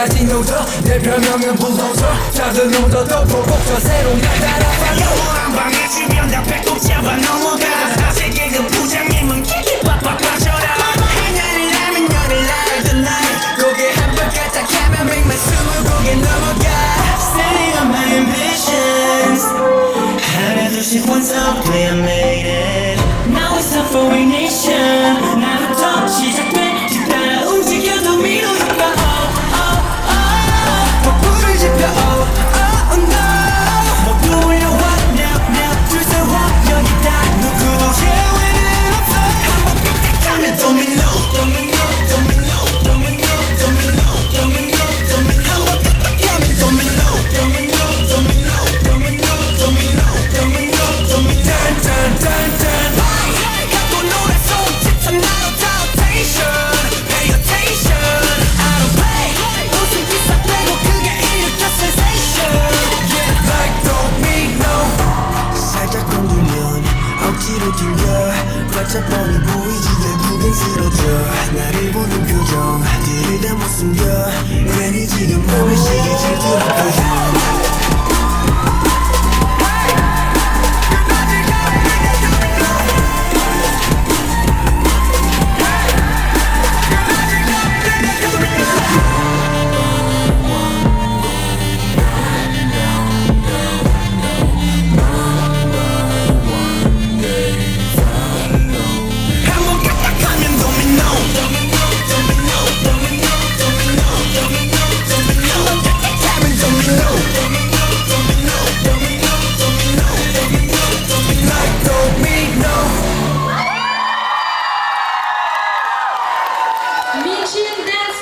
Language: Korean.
카지노다 내 별명은 불도저 다들 넘어도 보고 저 새로운 날 따라가 영원한 방에 주면 다 배꼽 잡아 넘어가 아세계 그 부장님은 킥킥 빡빡 빠져라 하나를 알면 너를 알던 날 고개 한번 까딱하면 120고개 넘어가 Standing on my ambitions 하나 둘씩 once up play I made it Now it's time for a nation 나부터 시작돼 뒤따라 움직여 도미노 효과 폭풍을 지펴 no 모두 올려와 now 줄 세워 여기다 누구도 예외는 없어 한번 삑딱하면 도미노 도미노 도미노 도미노 도미노 도미노 도미노 한번 삑딱하면 도미노 도미노 도미노 도미노 도미노 도미노 도미노 딴딴딴딴 갖고 놀아 손짓한 나로 다 attention pay attention I don't play 웃음 기사 빼고 그게 일으켜 sensation Yeah like domino 살짝 건들면 억지로 튕겨 바짝 뻔히 보이지 결국엔 쓰러져 나를 보는 표정 들이다 못 숨겨 괜히 지금 몸에 시기 질투할 거야 한번 깍깍하면 도미노 도미노 도미노 도미노 도미노 도미노 도미노 한번 깍깍하면 도미노 도미노 도미노 도미노 도미노 도미노 도미노 like domino 미친 댄스